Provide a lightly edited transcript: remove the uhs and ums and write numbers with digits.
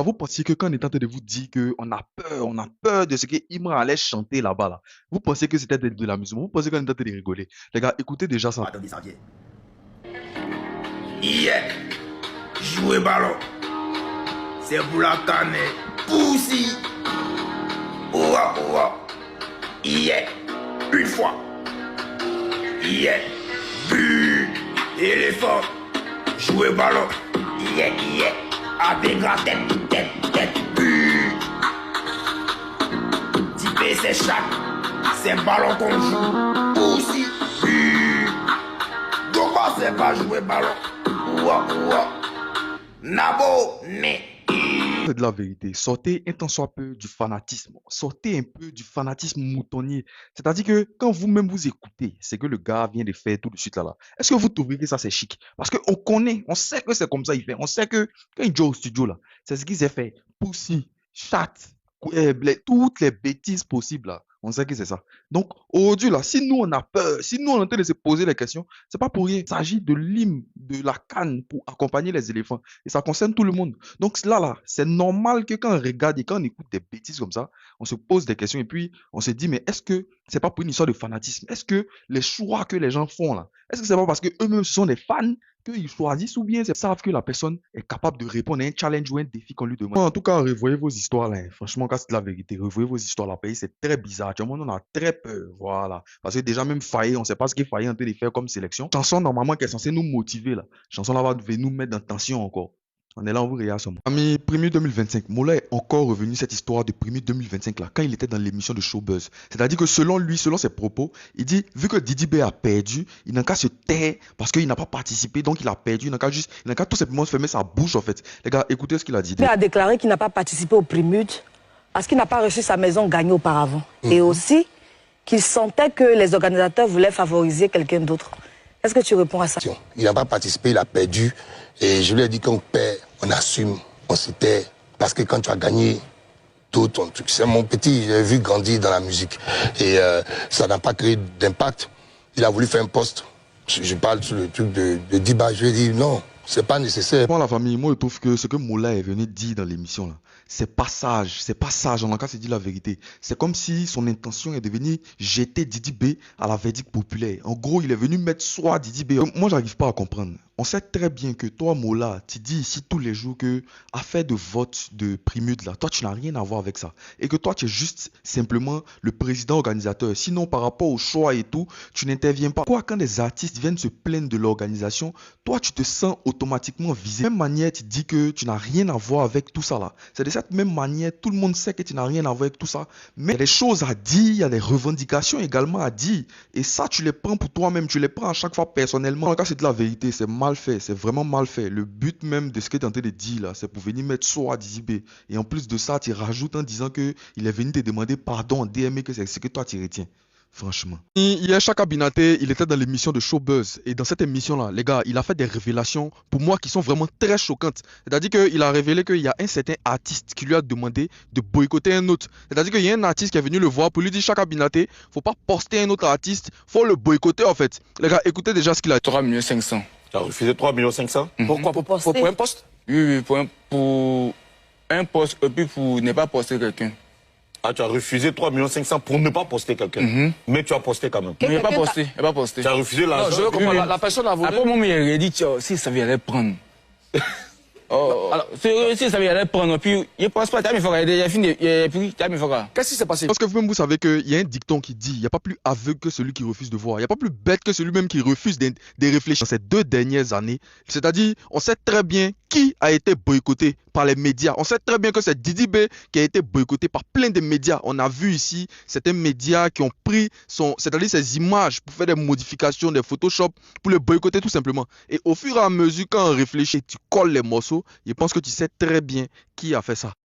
Vous pensez que quand on est en train de vous dire qu'on a peur de ce que Imran allait chanter là-bas, là, vous pensez que c'était de l'amusement, vous pensez qu'on est en train de rigoler. Les gars, écoutez déjà ça. Attendez, ça vient. Hier, jouer ballon. C'est pour la canne. Poussi. Ouah, ouah. Hier, une fois. Hier, but. Éléphant. Jouer ballon. Hier, hier. Avec la tête, but. Typé, c'est chaque. C'est ballon qu'on joue. Poussi. But. Pourquoi c'est pas jouer ballon? Ouah, ouah. Nabo, mais. C'est de la vérité. Sortez un tant soit peu du fanatisme. Sortez un peu du fanatisme moutonnier. C'est-à-dire que quand vous-même vous écoutez ce que le gars vient de faire tout de suite là, est-ce que vous trouvez que ça c'est chic? Parce qu'on connaît, on sait que c'est comme ça il fait. On sait que quand il joue au studio là, c'est ce qu'il s'est fait. Pussy, chat, toutes les bêtises possibles là. On sait que c'est ça. Donc, aujourd'hui, là, si nous, on a peur, si nous, on est en train de se poser les questions, c'est pas pour rien. Il s'agit de l'hymne, de la canne pour accompagner les éléphants. Et ça concerne tout le monde. Donc, là, c'est normal que quand on regarde et quand on écoute des bêtises comme ça, on se pose des questions et puis on se dit, mais est-ce que c'est pas pour une histoire de fanatisme? Est-ce que les choix que les gens font là, est-ce que c'est pas parce que eux-mêmes sont des fans qu'ils choisissent ou bien ils savent que la personne est capable de répondre à un challenge ou un défi qu'on lui demande. En tout cas, revoyez vos histoires là. Franchement, quand c'est la vérité, revoyez vos histoires là. Pays, c'est très bizarre. Tu vois, on a très peur. Voilà. Parce que déjà, même Faye, on ne sait pas ce qu'il Faye est en train de faire comme sélection. Chanson, normalement, qui est censée nous motiver là. Chanson là va nous mettre dans tension encore. On est là, on vous regarde ça. Ami, premier 2025, Mola est encore revenu cette histoire de premier 2025 là, quand il était dans l'émission de Showbuzz. C'est-à-dire que selon lui, selon ses propos, il dit, vu que Didi B a perdu, il n'a qu'à se taire parce qu'il n'a pas participé, donc il a perdu, il n'a qu'à tout simplement fermer sa bouche en fait. Les gars, écoutez ce qu'il a dit. Il a déclaré qu'il n'a pas participé au Primud parce qu'il n'a pas reçu sa maison gagnée auparavant. Et aussi qu'il sentait que les organisateurs voulaient favoriser quelqu'un d'autre. Est-ce que tu réponds à ça? Il n'a pas participé, il a perdu. Et je lui ai dit qu'on perd, on assume, on se tait. Parce que quand tu as gagné tout ton truc, c'est mon petit, j'ai vu grandir dans la musique. Et ça n'a pas créé d'impact. Il a voulu faire un poste. Je parle sur le truc de Diba. Je lui ai dit non, c'est pas nécessaire. Pour la famille, moi je trouve que ce que Mola est venu dire dans l'émission là, c'est pas sage, on a qu'à se dire la vérité. C'est comme si son intention est de venir jeter Didi B à la verdict populaire. En gros, il est venu mettre soit Didi B. Moi, j'arrive pas à comprendre. On sait très bien que toi, Mola, tu dis ici tous les jours que affaire de vote de Primud là, toi tu n'as rien à voir avec ça. Et que toi tu es juste simplement le président organisateur. Sinon, par rapport au choix et tout, tu n'interviens pas. Quoi, quand des artistes viennent se plaindre de l'organisation, toi tu te sens automatiquement visé. De la même manière, tu dis que tu n'as rien à voir avec tout ça là. C'est de cette même manière, tout le monde sait que tu n'as rien à voir avec tout ça. Mais il y a des choses à dire, il y a des revendications également à dire. Et ça, tu les prends pour toi-même, tu les prends à chaque fois personnellement. En tout cas, c'est de la vérité, c'est mal fait, c'est vraiment mal fait. Le but même de ce que tu es en train de dire là, c'est pour venir mettre soit à Didi B. Et en plus de ça, tu rajoutes en disant que il est venu te demander pardon en DM et que c'est ce que toi tu retiens. Franchement. Hier, Chaka Binaté, il était dans l'émission de Showbuzz. Et dans cette émission-là, les gars, il a fait des révélations, pour moi, qui sont vraiment très choquantes. C'est-à-dire qu'il a révélé qu'il y a un certain artiste qui lui a demandé de boycotter un autre. C'est-à-dire qu'il y a un artiste qui est venu le voir pour lui dire, Chaka Binaté, faut pas poster un autre artiste, faut le boycotter en fait. Les gars, écoutez déjà ce qu'il a dit. 3 500 000. Tu as refusé 3 500 000 Pourquoi? Pour un poste? Oui, pour un poste et puis pour ne pas poster quelqu'un. Ah, tu as refusé 3 500 000 pour ne pas poster quelqu'un. Mais tu as posté quand même. Il n'a pas posté. Tu as refusé Non, l'argent. je veux comprendre. La personne a voulu. Après, moi, il a dit, si ça vient prendre. Alors, si ça vient prendre, puis il pense pas, il a fini, qu'est-ce qui s'est passé? Parce que vous-même, vous savez qu'il y a un dicton qui dit, il n'y a pas plus aveugle que celui qui refuse de voir. Il n'y a pas plus bête que celui-même qui refuse de réfléchir. Dans ces 2 dernières années, c'est-à-dire, on sait très bien qui a été boycotté par les médias. On sait très bien que c'est Didi B qui a été boycotté par plein de médias. On a vu ici certains médias qui ont pris c'est-à-dire ces images pour faire des modifications, des Photoshop, pour le boycotter tout simplement. Et au fur et à mesure, quand on réfléchit, tu colles les morceaux, je pense que tu sais très bien qui a fait ça.